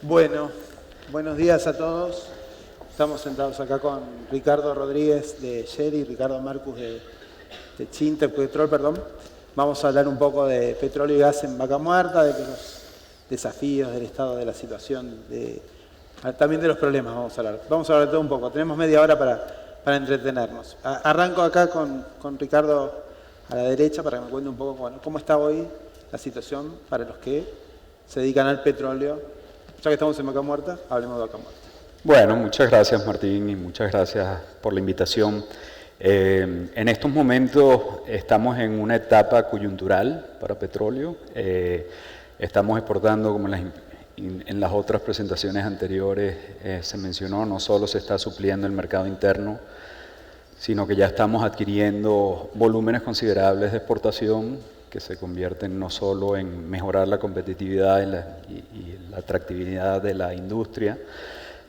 Bueno, buenos días a todos. Estamos sentados acá con Ricardo Rodríguez de Shell y Ricardo Marcus de Chintepetro, perdón. Vamos a hablar un poco de petróleo y gas en Vaca Muerta, de los desafíos, del estado de la situación, también de los problemas vamos a hablar. Vamos a hablar de todo un poco. Tenemos media hora para entretenernos. Arranco acá con Ricardo a la derecha para que me cuente un poco cómo está hoy la situación para los que se dedican al petróleo. Ya que estamos en Vaca Muerta, hablemos de Vaca Muerta. Bueno, muchas gracias Martín y muchas gracias por la invitación. En estos momentos estamos en una etapa coyuntural para petróleo. Estamos exportando, como en las otras presentaciones anteriores se mencionó, no solo se está supliendo el mercado interno, sino que ya estamos adquiriendo volúmenes considerables de exportación que se convierten no solo en mejorar la competitividad y la atractividad de la industria,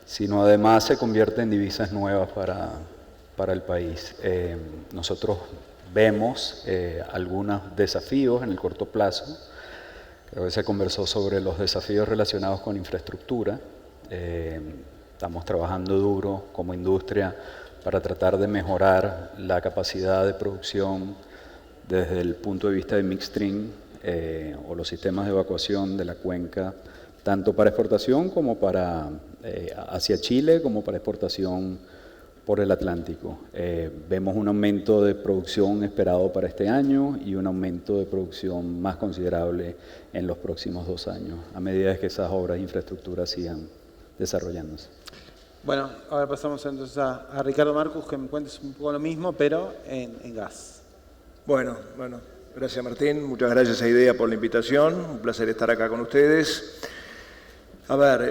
sino además se convierte en divisas nuevas para el país. Nosotros vemos algunos desafíos en el corto plazo. Creo que se conversó sobre los desafíos relacionados con infraestructura. Estamos trabajando duro como industria para tratar de mejorar la capacidad de producción desde el punto de vista de midstream o los sistemas de evacuación de la cuenca, tanto para exportación como hacia Chile, como para exportación por el Atlántico. Vemos un aumento de producción esperado para este año y un aumento de producción más considerable en los próximos 2 años, a medida que esas obras de infraestructura sigan desarrollándose. Bueno, ahora pasamos entonces a Ricardo Marcus, que me cuentes un poco lo mismo, pero en gas. Bueno, gracias Martín, muchas gracias a IDEA por la invitación, un placer estar acá con ustedes. A ver,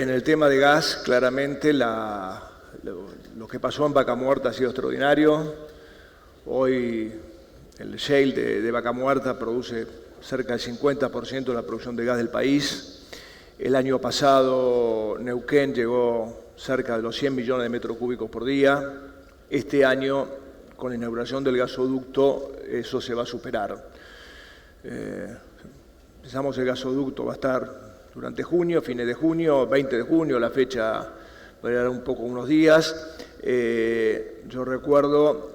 en el tema de gas, claramente lo que pasó en Vaca Muerta ha sido extraordinario. Hoy el shale de Vaca Muerta produce cerca del 50% de la producción de gas del país. El año pasado Neuquén llegó cerca de los 100 millones de metros cúbicos por día. Este año, con la inauguración del gasoducto, eso se va a superar. Pensamos que el gasoducto va a estar durante junio, fines de junio, 20 de junio, la fecha variará un poco unos días. Yo recuerdo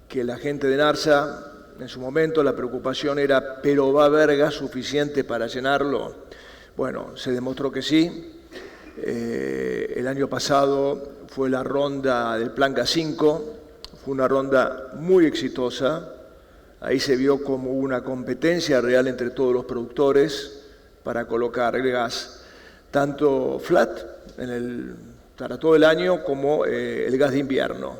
que la gente de NARSA, en su momento la preocupación era, ¿pero va a haber gas suficiente para llenarlo? Bueno, se demostró que sí. El año pasado fue la ronda del Plan Gas 5, fue una ronda muy exitosa. Ahí se vio como una competencia real entre todos los productores para colocar el gas, tanto flat para todo el año como el gas de invierno.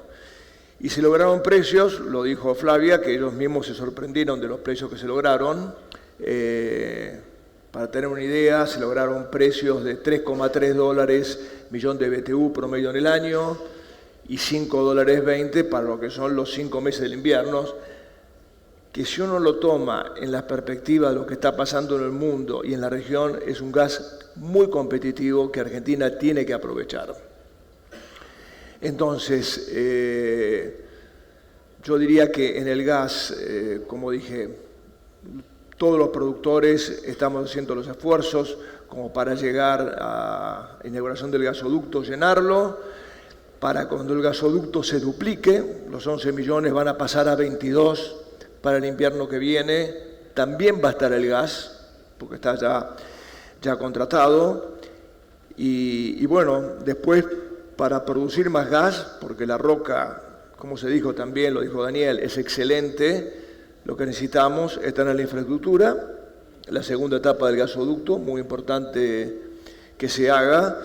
Y se lograron precios, lo dijo Flavia, que ellos mismos se sorprendieron de los precios que se lograron. Para tener una idea, se lograron precios de $3,3 millón de BTU promedio en el año y $5.20 para lo que son los 5 meses del invierno, que si uno lo toma en la perspectiva de lo que está pasando en el mundo y en la región, es un gas muy competitivo que Argentina tiene que aprovechar. Entonces, yo diría que en el gas, como dije, todos los productores estamos haciendo los esfuerzos como para llegar a la inauguración del gasoducto, llenarlo, para cuando el gasoducto se duplique, los 11 millones van a pasar a 22 para el invierno que viene, también va a estar el gas, porque está ya contratado, y bueno, después para producir más gas, porque la roca, como se dijo también, lo dijo Daniel, es excelente. Lo que necesitamos es tener la infraestructura, la segunda etapa del gasoducto, muy importante que se haga.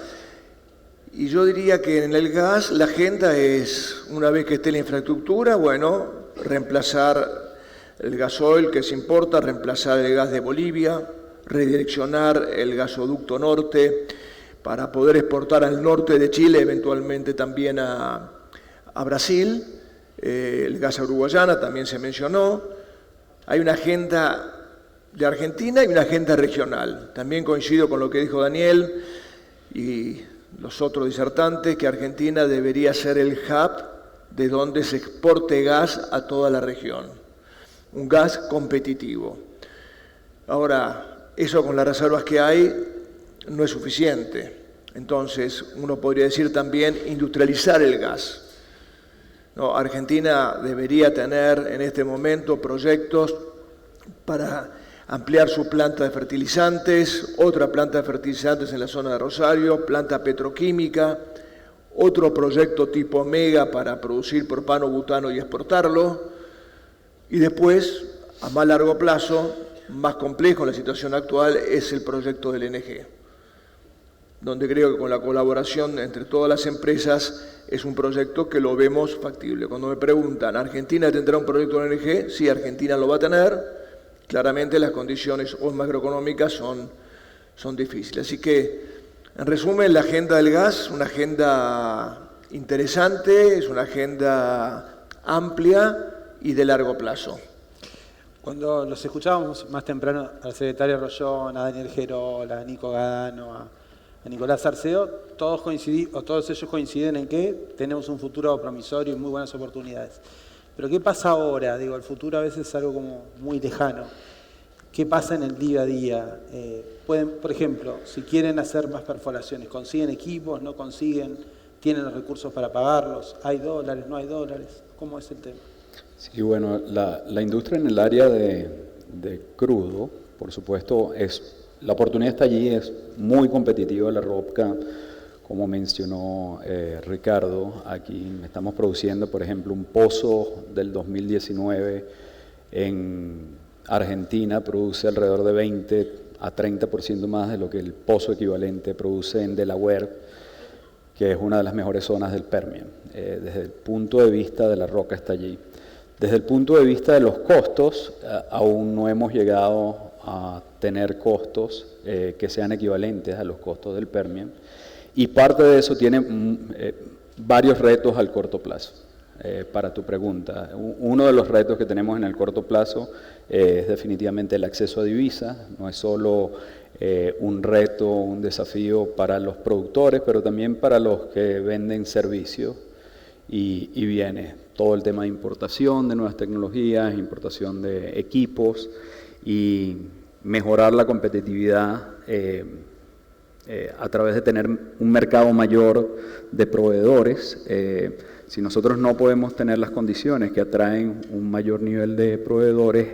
Y yo diría que en el gas la agenda es, una vez que esté la infraestructura, bueno, reemplazar el gasoil que se importa, reemplazar el gas de Bolivia, redireccionar el gasoducto norte para poder exportar al norte de Chile, eventualmente también a Brasil. El gas a Uruguayana también se mencionó. Hay una agenda de Argentina y una agenda regional. También coincido con lo que dijo Daniel y los otros disertantes, que Argentina debería ser el hub de donde se exporte gas a toda la región. Un gas competitivo. Ahora, eso con las reservas que hay, no es suficiente. Entonces, uno podría decir también industrializar el gas. No, Argentina debería tener en este momento proyectos para ampliar su planta de fertilizantes, otra planta de fertilizantes en la zona de Rosario, planta petroquímica, otro proyecto tipo Mega para producir propano, butano y exportarlo, y después, a más largo plazo, más complejo en la situación actual, es el proyecto del LNG, donde creo que con la colaboración entre todas las empresas es un proyecto que lo vemos factible. Cuando me preguntan, ¿Argentina tendrá un proyecto de LNG? Sí, Argentina lo va a tener. Claramente las condiciones macroeconómicas son difíciles. Así que, en resumen, la agenda del gas es una agenda interesante, es una agenda amplia y de largo plazo. Cuando los escuchábamos más temprano al secretario Rollón, a Daniel Gerola, a Nico Gadano, a Nicolás Arceo, todos ellos coinciden en que tenemos un futuro promisorio y muy buenas oportunidades. Pero ¿qué pasa ahora? Digo, el futuro a veces es algo como muy lejano. ¿Qué pasa en el día a día? Pueden, por ejemplo, si quieren hacer más perforaciones, ¿consiguen equipos? ¿No consiguen? ¿Tienen los recursos para pagarlos? ¿Hay dólares? ¿No hay dólares? ¿Cómo es el tema? Sí, bueno, la industria en el área de crudo, por supuesto, la oportunidad está allí, es muy competitiva la ROPCA, como mencionó Ricardo. Aquí estamos produciendo, por ejemplo, un pozo del 2019 en Argentina, produce alrededor de 20 a 30% más de lo que el pozo equivalente produce en Delaware, que es una de las mejores zonas del Permian. Desde el punto de vista de la roca está allí. Desde el punto de vista de los costos, aún no hemos llegado a tener costos que sean equivalentes a los costos del Permian, y parte de eso tiene varios retos al corto plazo. Para tu pregunta, uno de los retos que tenemos en el corto plazo es definitivamente el acceso a divisas. No es solo un reto, un desafío para los productores, pero también para los que venden servicios y bienes. Todo el tema de importación de nuevas tecnologías, importación de equipos y mejorar la competitividad a través de tener un mercado mayor de proveedores. Si nosotros no podemos tener las condiciones que atraen un mayor nivel de proveedores,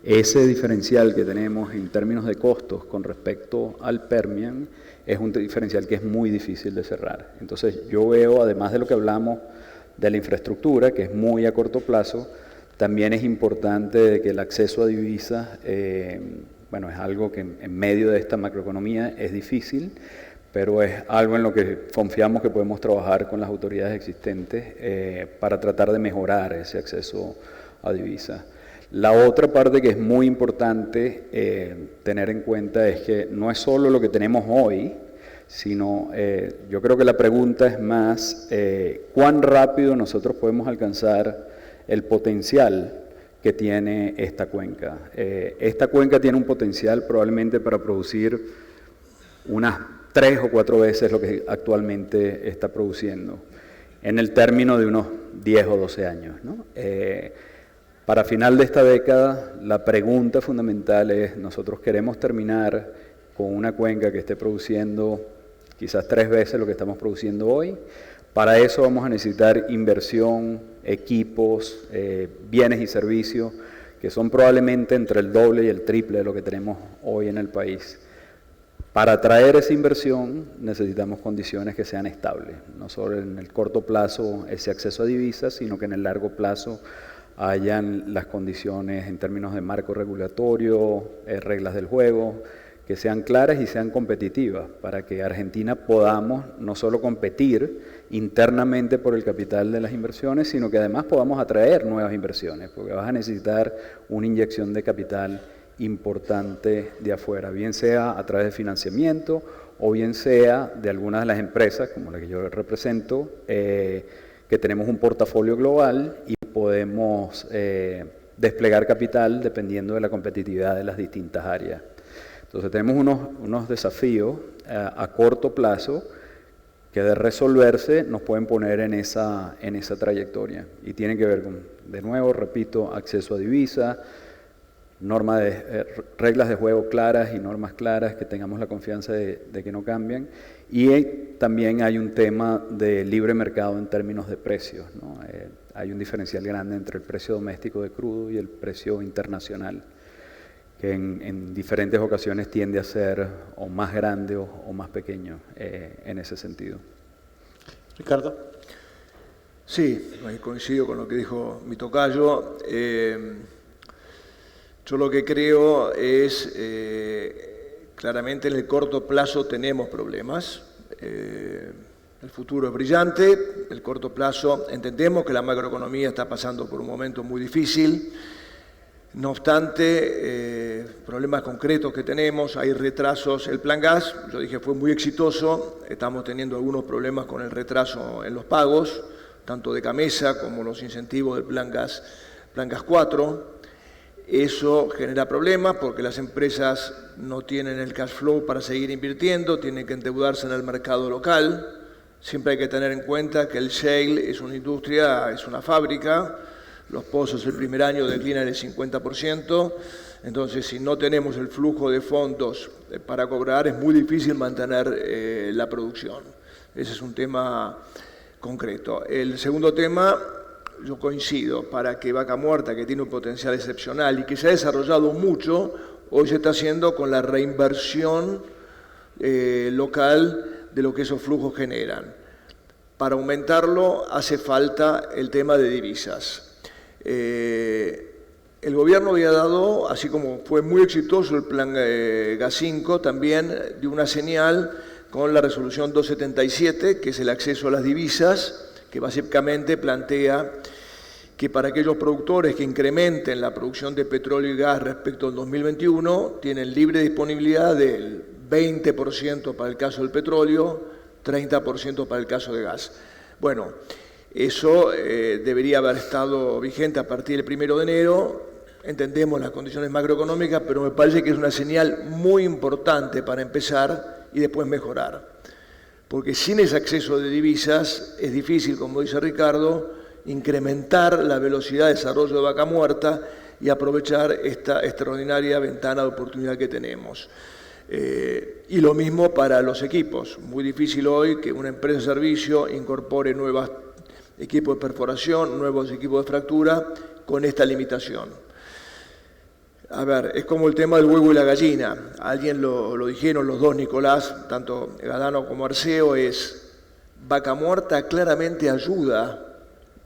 ese diferencial que tenemos en términos de costos con respecto al Permian es un diferencial que es muy difícil de cerrar. Entonces yo veo, además de lo que hablamos de la infraestructura, que es muy a corto plazo, también es importante que el acceso a divisas, bueno, es algo que en medio de esta macroeconomía es difícil, pero es algo en lo que confiamos que podemos trabajar con las autoridades existentes para tratar de mejorar ese acceso a divisas. La otra parte que es muy importante tener en cuenta es que no es solo lo que tenemos hoy, sino yo creo que la pregunta es más cuán rápido nosotros podemos alcanzar el potencial que tiene esta cuenca. Esta cuenca tiene un potencial probablemente para producir unas 3 o 4 veces lo que actualmente está produciendo, en el término de unos 10 o 12 años, ¿no? Para final de esta década, la pregunta fundamental es, nosotros queremos terminar con una cuenca que esté produciendo quizás 3 veces lo que estamos produciendo hoy. Para eso vamos a necesitar inversión, equipos, bienes y servicios, que son probablemente entre el doble y el triple de lo que tenemos hoy en el país. Para atraer esa inversión necesitamos condiciones que sean estables, no solo en el corto plazo ese acceso a divisas, sino que en el largo plazo hayan las condiciones en términos de marco regulatorio, reglas del juego, que sean claras y sean competitivas, para que Argentina podamos no solo competir internamente por el capital de las inversiones, sino que además podamos atraer nuevas inversiones, porque vas a necesitar una inyección de capital importante de afuera, bien sea a través de financiamiento o bien sea de algunas de las empresas, como la que yo represento, que tenemos un portafolio global y podemos desplegar capital dependiendo de la competitividad de las distintas áreas. Entonces tenemos unos desafíos a corto plazo que de resolverse nos pueden poner en esa trayectoria y tienen que ver con, de nuevo, repito, acceso a divisas, reglas de juego claras y normas claras, que tengamos la confianza de que no cambian. Y también hay un tema de libre mercado en términos de precios, ¿no? Hay un diferencial grande entre el precio doméstico de crudo y el precio internacional, que en diferentes ocasiones tiende a ser o más grande o más pequeño en ese sentido. Ricardo. Sí, coincido con lo que dijo mi tocayo. Yo lo que creo es, claramente en el corto plazo tenemos problemas. El futuro es brillante, el corto plazo entendemos que la macroeconomía está pasando por un momento muy difícil. No obstante, problemas concretos que tenemos, hay retrasos. El plan gas, yo dije, fue muy exitoso. Estamos teniendo algunos problemas con el retraso en los pagos, tanto de Camesa como los incentivos del plan gas 4. Eso genera problemas porque las empresas no tienen el cash flow para seguir invirtiendo, tienen que endeudarse en el mercado local. Siempre hay que tener en cuenta que el shale es una industria, es una fábrica. Los pozos el primer año declinan el 50%. Entonces, si no tenemos el flujo de fondos para cobrar, es muy difícil mantener la producción. Ese es un tema concreto. El segundo tema, yo coincido, para que Vaca Muerta, que tiene un potencial excepcional y que se ha desarrollado mucho, hoy se está haciendo con la reinversión local de lo que esos flujos generan. Para aumentarlo hace falta el tema de divisas. El gobierno había dado, así como fue muy exitoso el plan Gas 5, también dio una señal con la resolución 277, que es el acceso a las divisas, que básicamente plantea que para aquellos productores que incrementen la producción de petróleo y gas respecto al 2021, tienen libre disponibilidad del 20% para el caso del petróleo, 30% para el caso de gas. Bueno, eso debería haber estado vigente a partir del 1 de enero. Entendemos las condiciones macroeconómicas, pero me parece que es una señal muy importante para empezar y después mejorar. Porque sin ese acceso de divisas es difícil, como dice Ricardo, incrementar la velocidad de desarrollo de Vaca Muerta y aprovechar esta extraordinaria ventana de oportunidad que tenemos. Y lo mismo para los equipos. Muy difícil hoy que una empresa de servicio incorpore nuevos equipos de perforación, nuevos equipos de fractura con esta limitación. A ver, es como el tema del huevo y la gallina. Alguien lo dijeron los dos, Nicolás, tanto Gadano como Arceo, es Vaca Muerta claramente ayuda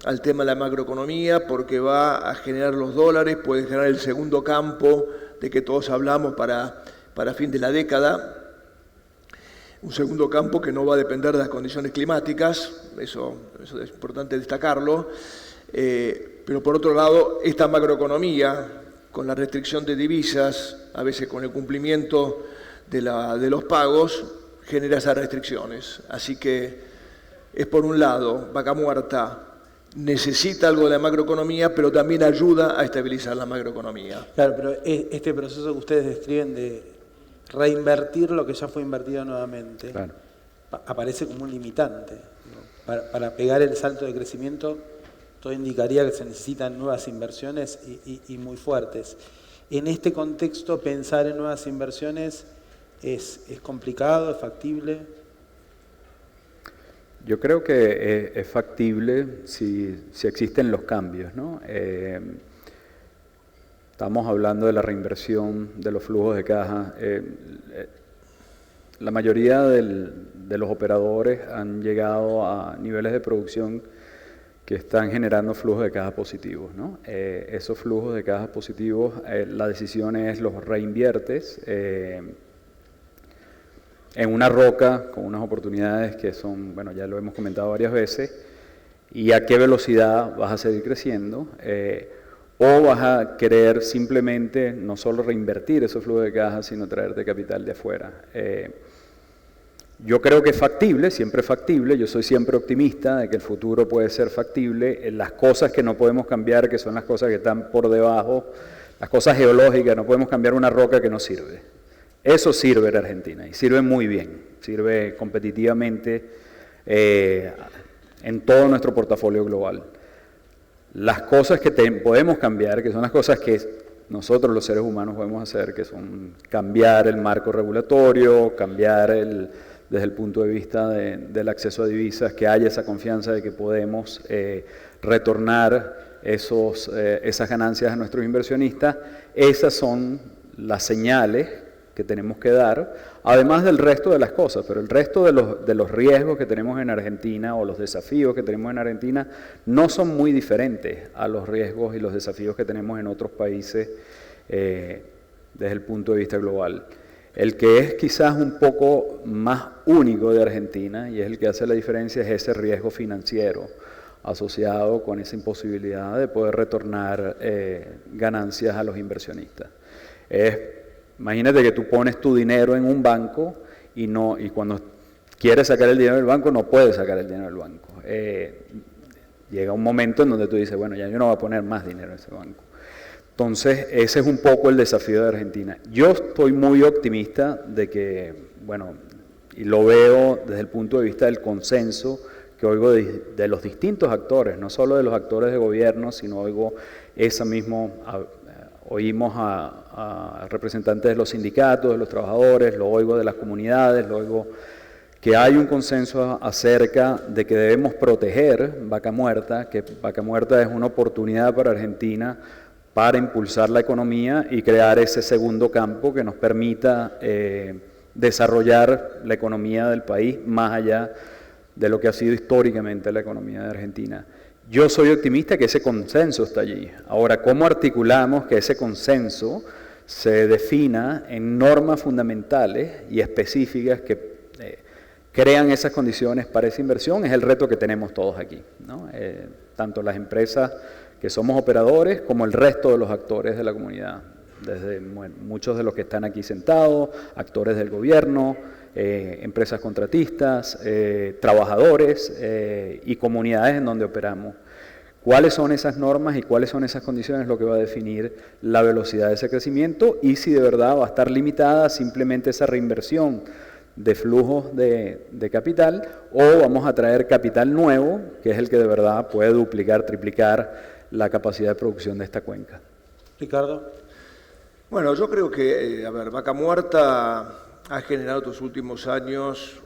al tema de la macroeconomía porque va a generar los dólares, puede generar el segundo campo de que todos hablamos para fin de la década. Un segundo campo que no va a depender de las condiciones climáticas, eso es importante destacarlo. Pero por otro lado, esta macroeconomía, con la restricción de divisas, a veces con el cumplimiento de los pagos, genera esas restricciones. Así que es por un lado, Vaca Muerta necesita algo de la macroeconomía, pero también ayuda a estabilizar la macroeconomía. Claro, pero este proceso que ustedes describen de reinvertir lo que ya fue invertido nuevamente, claro, aparece como un limitante. Para pegar el salto de crecimiento, todo indicaría que se necesitan nuevas inversiones y muy fuertes. En este contexto, pensar en nuevas inversiones es complicado, es factible. Yo creo que es factible si existen los cambios, ¿no? Estamos hablando de la reinversión de los flujos de caja. La mayoría de los operadores han llegado a niveles de producción que están generando flujos de caja positivos, ¿no? Esos flujos de caja positivos, la decisión es los reinviertes en una roca con unas oportunidades que son, bueno, ya lo hemos comentado varias veces, y a qué velocidad vas a seguir creciendo, o vas a querer simplemente no solo reinvertir esos flujos de caja, sino traerte capital de afuera. Yo creo que es factible, siempre es factible, yo soy siempre optimista de que el futuro puede ser factible. Las cosas que no podemos cambiar, que son las cosas que están por debajo, las cosas geológicas, no podemos cambiar una roca que no sirve. Eso sirve en Argentina y sirve muy bien, sirve competitivamente en todo nuestro portafolio global. Las cosas que podemos cambiar, que son las cosas que nosotros los seres humanos podemos hacer, que son cambiar el marco regulatorio, cambiar desde el punto de vista del acceso a divisas, que haya esa confianza de que podemos retornar esas ganancias a nuestros inversionistas. Esas son las señales que tenemos que dar, además del resto de las cosas, pero el resto de los riesgos que tenemos en Argentina o los desafíos que tenemos en Argentina no son muy diferentes a los riesgos y los desafíos que tenemos en otros países desde el punto de vista global. El que es quizás un poco más único de Argentina y es el que hace la diferencia es ese riesgo financiero asociado con esa imposibilidad de poder retornar ganancias a los inversionistas. Imagínate que tú pones tu dinero en un banco y cuando quieres sacar el dinero del banco no puedes sacar el dinero del banco. Llega un momento en donde tú dices, bueno, ya yo no voy a poner más dinero en ese banco. Entonces, ese es un poco el desafío de Argentina. Yo estoy muy optimista de que, bueno, y lo veo desde el punto de vista del consenso que oigo de los distintos actores, no solo de los actores de gobierno, sino oímos a representantes de los sindicatos, de los trabajadores, lo oigo de las comunidades, lo oigo que hay un consenso acerca de que debemos proteger Vaca Muerta, que Vaca Muerta es una oportunidad para Argentina para impulsar la economía y crear ese segundo campo que nos permita desarrollar la economía del país más allá de lo que ha sido históricamente la economía de Argentina. Yo soy optimista que ese consenso está allí. Ahora, ¿cómo articulamos que ese consenso se defina en normas fundamentales y específicas que crean esas condiciones para esa inversión? Es el reto que tenemos todos aquí, ¿no? Tanto las empresas que somos operadores como el resto de los actores de la comunidad, desde muchos de los que están aquí sentados, actores del gobierno, empresas contratistas, trabajadores y comunidades en donde operamos. ¿Cuáles son esas normas y cuáles son esas condiciones? Lo que va a definir la velocidad de ese crecimiento y si de verdad va a estar limitada simplemente esa reinversión de flujos de capital o vamos a traer capital nuevo, que es el que de verdad puede duplicar, triplicar la capacidad de producción de esta cuenca. Ricardo. Bueno, yo creo que, Vaca Muerta ha generado estos últimos años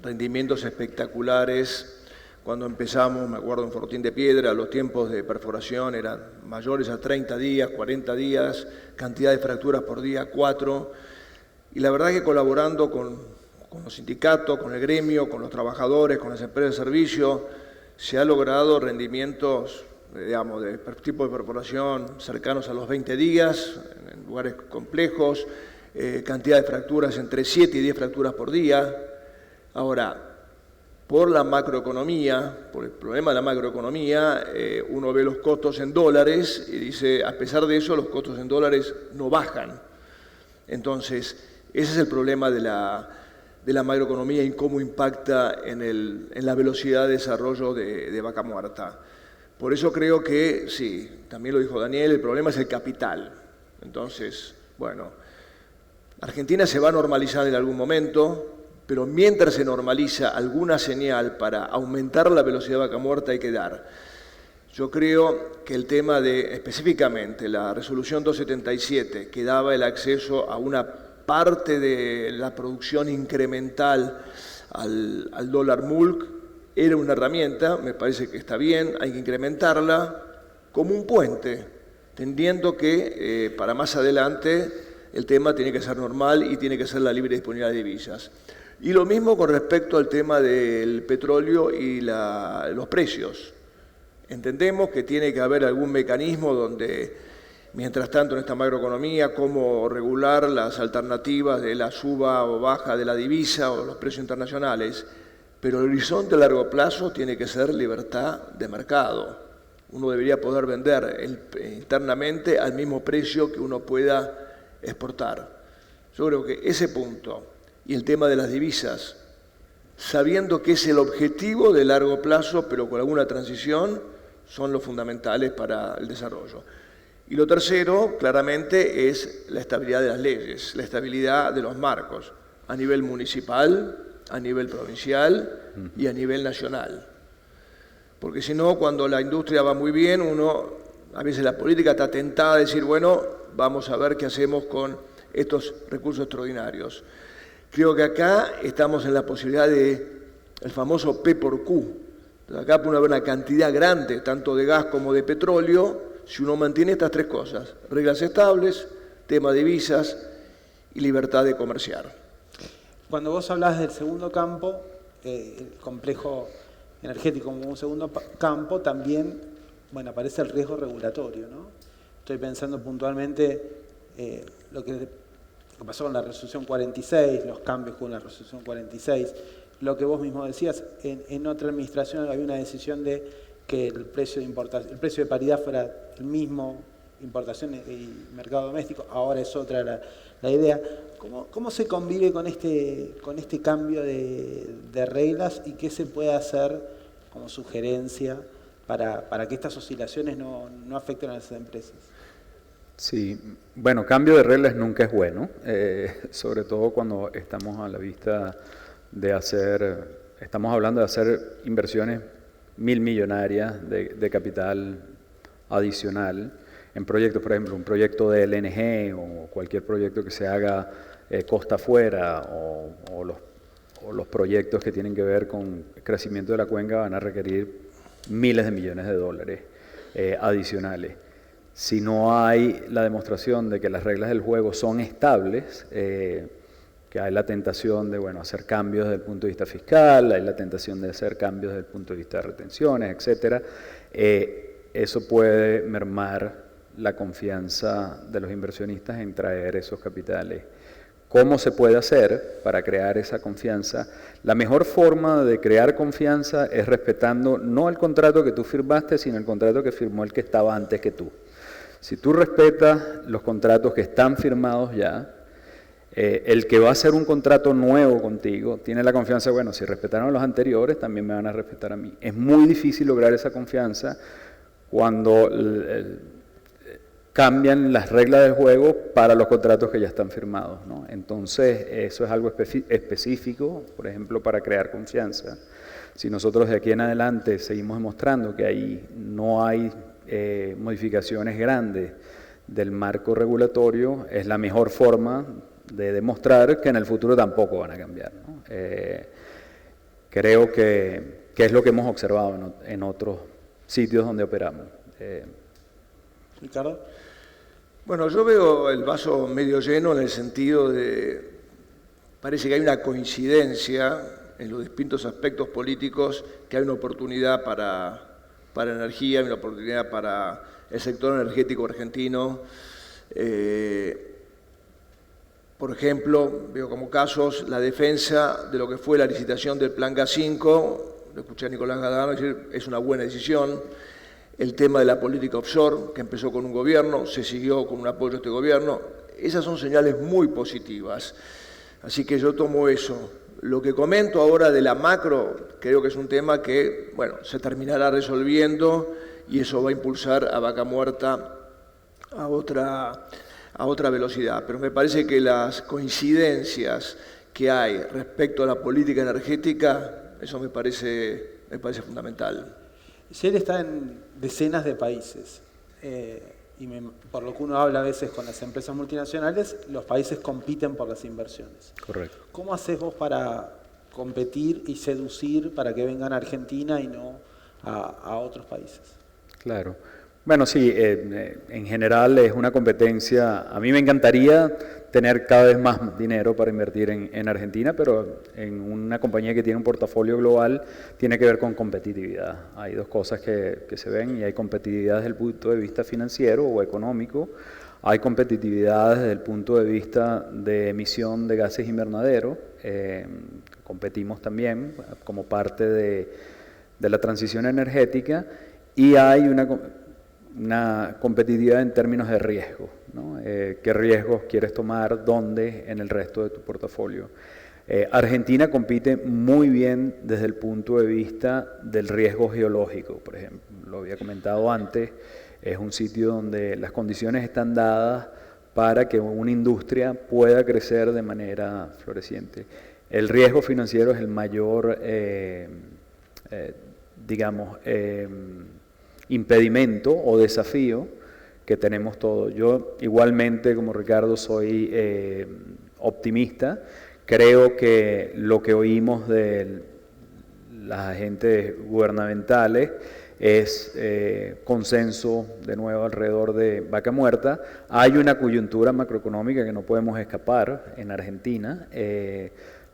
rendimientos espectaculares. Cuando empezamos, me acuerdo en Fortín de Piedra, los tiempos de perforación eran mayores a 30 días, 40 días, cantidad de fracturas por día, 4. Y la verdad que colaborando con los sindicatos, con el gremio, con los trabajadores, con las empresas de servicio, se ha logrado rendimientos, digamos, de tipo de perforación cercanos a los 20 días, en lugares complejos, cantidad de fracturas entre 7 y 10 fracturas por día. Ahora, por la macroeconomía, por el problema de la macroeconomía, uno ve los costos en dólares y dice, a pesar de eso, los costos en dólares no bajan. Entonces, ese es el problema de la macroeconomía y cómo impacta en la velocidad de desarrollo de Vaca Muerta. Por eso creo que, sí, también lo dijo Daniel, el problema es el capital. Entonces, bueno, Argentina se va a normalizar en algún momento, pero mientras se normaliza alguna señal para aumentar la velocidad de Vaca Muerta hay que dar. Yo creo que el tema de, específicamente, la resolución 277, que daba el acceso a una parte de la producción incremental al dólar MULC, era una herramienta, me parece que está bien, hay que incrementarla como un puente, entendiendo que para más adelante el tema tiene que ser normal y tiene que ser la libre disponibilidad de divisas. Y lo mismo con respecto al tema del petróleo y los precios. Entendemos que tiene que haber algún mecanismo donde, mientras tanto en esta macroeconomía, cómo regular las alternativas de la suba o baja de la divisa o los precios internacionales, pero el horizonte a largo plazo tiene que ser libertad de mercado. Uno debería poder vender internamente al mismo precio que uno pueda exportar. Yo creo que ese punto y el tema de las divisas, sabiendo que es el objetivo de largo plazo, pero con alguna transición, son los fundamentales para el desarrollo. Y lo tercero, claramente, es la estabilidad de las leyes, la estabilidad de los marcos, a nivel municipal, a nivel provincial y a nivel nacional. Porque si no, cuando la industria va muy bien, uno a veces la política está tentada a decir, bueno, vamos a ver qué hacemos con estos recursos extraordinarios. Creo que acá estamos en la posibilidad de el famoso P por Q. Entonces, acá puede haber una cantidad grande, tanto de gas como de petróleo, si uno mantiene estas tres cosas: reglas estables, tema de divisas y libertad de comerciar. Cuando vos hablas del segundo campo, el complejo energético como un segundo campo, también, bueno, aparece el riesgo regulatorio, ¿no? Estoy pensando puntualmente lo que pasó con la resolución 46, los cambios con la resolución 46, lo que vos mismo decías, en otra administración había una decisión de que el precio de paridad fuera el mismo, importación y mercado doméstico, ahora es otra la idea. ¿Cómo se convive con este cambio de reglas y qué se puede hacer como sugerencia para que estas oscilaciones no afecten a las empresas? Sí, bueno, cambio de reglas nunca es bueno, sobre todo cuando estamos a la vista de estamos hablando de hacer inversiones millonarias de capital adicional en proyectos, por ejemplo, un proyecto de LNG o cualquier proyecto que se haga costa afuera o los proyectos que tienen que ver con el crecimiento de la cuenca van a requerir miles de millones de dólares adicionales. Si no hay la demostración de que las reglas del juego son estables, que hay la tentación de hacer cambios desde el punto de vista fiscal, hay la tentación de hacer cambios desde el punto de vista de retenciones, etcétera, eso puede mermar la confianza de los inversionistas en traer esos capitales. ¿Cómo se puede hacer para crear esa confianza? La mejor forma de crear confianza es respetando no el contrato que tú firmaste, sino el contrato que firmó el que estaba antes que tú. Si tú respetas los contratos que están firmados ya, el que va a hacer un contrato nuevo contigo tiene la confianza, si respetaron los anteriores, también me van a respetar a mí. Es muy difícil lograr esa confianza cuando cambian las reglas del juego para los contratos que ya están firmados, ¿no? Entonces, eso es algo específico, por ejemplo, para crear confianza. Si nosotros de aquí en adelante seguimos demostrando que ahí no hay modificaciones grandes del marco regulatorio, es la mejor forma de demostrar que en el futuro tampoco van a cambiar, ¿no? Creo que es lo que hemos observado en otros sitios donde operamos. Ricardo. Bueno, yo veo el vaso medio lleno en el sentido de, parece que hay una coincidencia en los distintos aspectos políticos, que hay una oportunidad para energía, hay una oportunidad para el sector energético argentino. Por ejemplo, veo como casos la defensa de lo que fue la licitación del Plan Gas 5, lo escuché a Nicolás Gadano decir, es una buena decisión. El tema de la política offshore, que empezó con un gobierno, se siguió con un apoyo a este gobierno. Esas son señales muy positivas. Así que yo tomo eso. Lo que comento ahora de la macro, creo que es un tema que, se terminará resolviendo y eso va a impulsar a Vaca Muerta a otra velocidad. Pero me parece que las coincidencias que hay respecto a la política energética, eso me parece fundamental. Shell está en decenas de países y por lo que uno habla a veces con las empresas multinacionales, los países compiten por las inversiones. Correcto. ¿Cómo haces vos para competir y seducir para que vengan a Argentina y no a otros países? Claro. Bueno, sí, en general es una competencia. A mí me encantaría tener cada vez más dinero para invertir en Argentina, pero en una compañía que tiene un portafolio global tiene que ver con competitividad. Hay dos cosas que se ven y hay competitividad desde el punto de vista financiero o económico, hay competitividad desde el punto de vista de emisión de gases invernaderos, competimos también como parte de la transición energética y hay una competitividad en términos de riesgo, ¿no? ¿Qué riesgos quieres tomar? ¿Dónde? En el resto de tu portafolio. Argentina compite muy bien desde el punto de vista del riesgo geológico, por ejemplo. Lo había comentado antes, es un sitio donde las condiciones están dadas para que una industria pueda crecer de manera floreciente. El riesgo financiero es el mayor, impedimento o desafío que tenemos todos. Yo igualmente, como Ricardo, soy optimista. Creo que lo que oímos de las agentes gubernamentales es consenso de nuevo alrededor de Vaca Muerta. Hay una coyuntura macroeconómica que no podemos escapar en Argentina,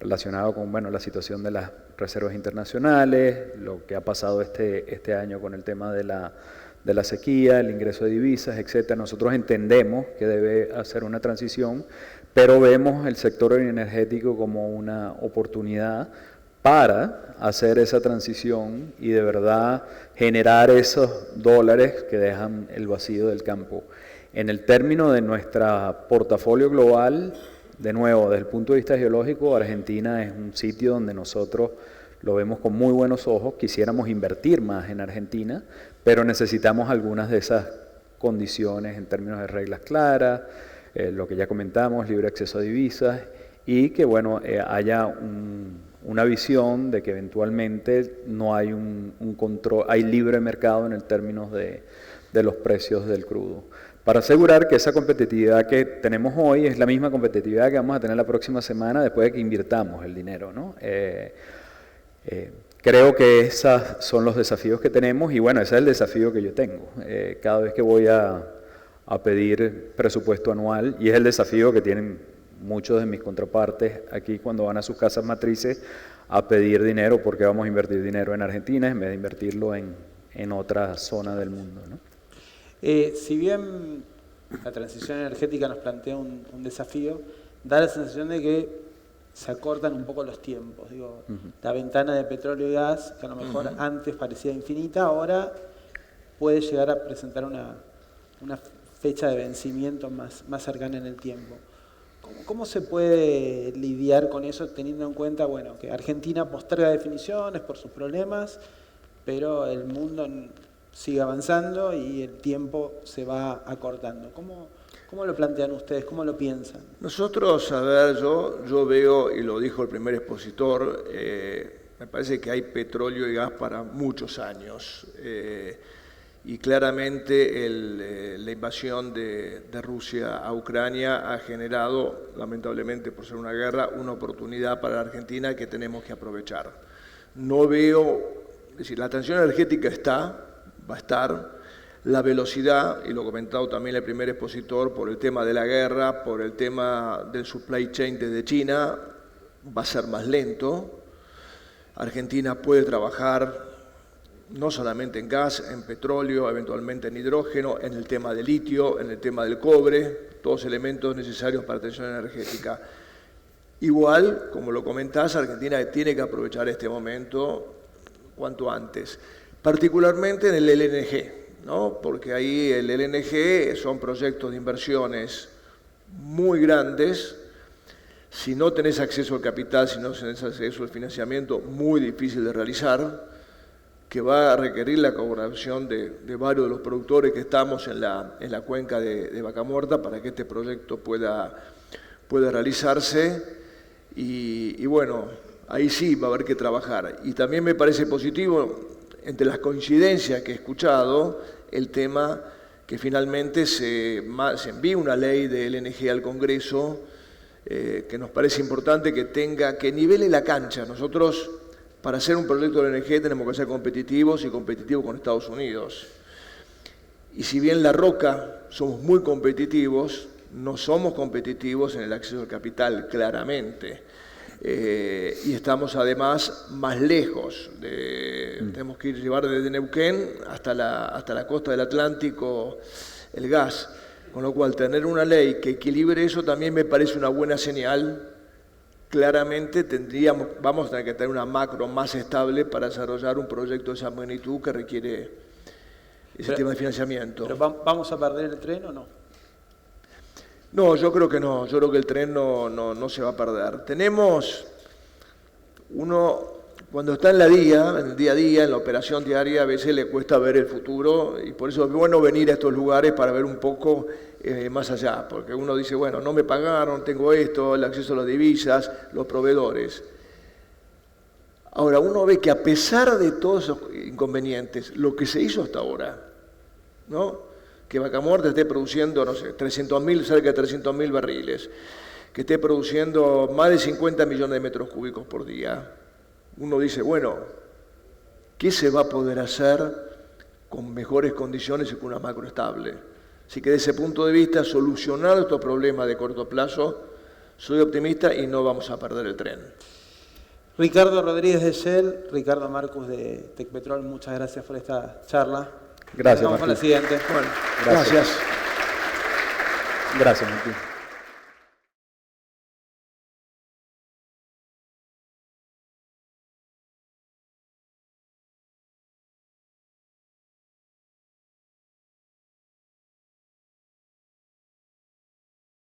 relacionado con la situación de las reservas internacionales, lo que ha pasado este año con el tema de la sequía, el ingreso de divisas, etc. Nosotros entendemos que debe hacer una transición, pero vemos el sector energético como una oportunidad para hacer esa transición y de verdad generar esos dólares que dejan el vacío del campo. En el término de nuestro portafolio global, de nuevo, desde el punto de vista geológico, Argentina es un sitio donde nosotros lo vemos con muy buenos ojos. Quisiéramos invertir más en Argentina, pero necesitamos algunas de esas condiciones en términos de reglas claras, lo que ya comentamos, libre acceso a divisas, y que haya una visión de que eventualmente no hay un control, hay libre mercado en el términos de los precios del crudo, para asegurar que esa competitividad que tenemos hoy es la misma competitividad que vamos a tener la próxima semana después de que invirtamos el dinero, ¿no? Creo que esos son los desafíos que tenemos y ese es el desafío que yo tengo. Cada vez que voy a pedir presupuesto anual, y es el desafío que tienen muchos de mis contrapartes aquí cuando van a sus casas matrices a pedir dinero, porque vamos a invertir dinero en Argentina en vez de invertirlo en otra zona del mundo, ¿no? Si bien la transición energética nos plantea un desafío, da la sensación de que se acortan un poco los tiempos. Digo, la ventana de petróleo y gas, que a lo mejor antes parecía infinita, ahora puede llegar a presentar una fecha de vencimiento más cercana en el tiempo. ¿Cómo se puede lidiar con eso teniendo en cuenta que Argentina posterga definiciones por sus problemas, pero el mundo sigue avanzando y el tiempo se va acortando? ¿Cómo lo plantean ustedes? ¿Cómo lo piensan? Nosotros, yo veo, y lo dijo el primer expositor, me parece que hay petróleo y gas para muchos años. Y claramente la invasión de Rusia a Ucrania ha generado, lamentablemente por ser una guerra, una oportunidad para la Argentina que tenemos que aprovechar. No veo, es decir, la tensión energética va a estar, la velocidad, y lo comentado también el primer expositor, por el tema de la guerra, por el tema del supply chain desde China, va a ser más lento. Argentina puede trabajar no solamente en gas, en petróleo, eventualmente en hidrógeno, en el tema del litio, en el tema del cobre, todos elementos necesarios para la transición energética. Igual, como lo comentás, Argentina tiene que aprovechar este momento cuanto antes, particularmente en el LNG, ¿no? Porque ahí el LNG son proyectos de inversiones muy grandes. Si no tenés acceso al capital, si no tenés acceso al financiamiento, muy difícil de realizar, que va a requerir la colaboración de varios de los productores que estamos en la cuenca de Vaca Muerta para que este proyecto pueda realizarse. Y ahí sí va a haber que trabajar. Y también me parece positivo, entre las coincidencias que he escuchado, el tema que finalmente se envíe una ley de LNG al Congreso, que nos parece importante que nivele la cancha. Nosotros, para hacer un proyecto de LNG tenemos que ser competitivos y competitivos con Estados Unidos. Y si bien La Roca somos muy competitivos, no somos competitivos en el acceso al capital, claramente. Y estamos además más lejos. Tenemos que llevar desde Neuquén hasta la costa del Atlántico el gas. Con lo cual, tener una ley que equilibre eso también me parece una buena señal. Claramente vamos a tener que tener una macro más estable para desarrollar un proyecto de esa magnitud que requiere ese tema de financiamiento. ¿Pero vamos a perder el tren o no? No, yo creo que no. Yo creo que el tren no se va a perder. Cuando está en el día a día, en la operación diaria, a veces le cuesta ver el futuro y por eso es bueno venir a estos lugares para ver un poco más allá, porque uno dice, no me pagaron, tengo esto, el acceso a las divisas, los proveedores. Ahora, uno ve que a pesar de todos esos inconvenientes, lo que se hizo hasta ahora, ¿no? Que Vaca Muerta esté produciendo, no sé, 300.000, cerca de 300.000 barriles, que esté produciendo más de 50 millones de metros cúbicos por día, uno dice, bueno, ¿qué se va a poder hacer con mejores condiciones y con una macro estable? Así que desde ese punto de vista, solucionar estos problemas de corto plazo, soy optimista y no vamos a perder el tren. Ricardo Rodríguez de Shell, Ricardo Marcus de Tecpetrol, muchas gracias por esta charla. Gracias, Vamos con la Martín. siguiente. Bueno, Gracias. gracias. Gracias, Martín.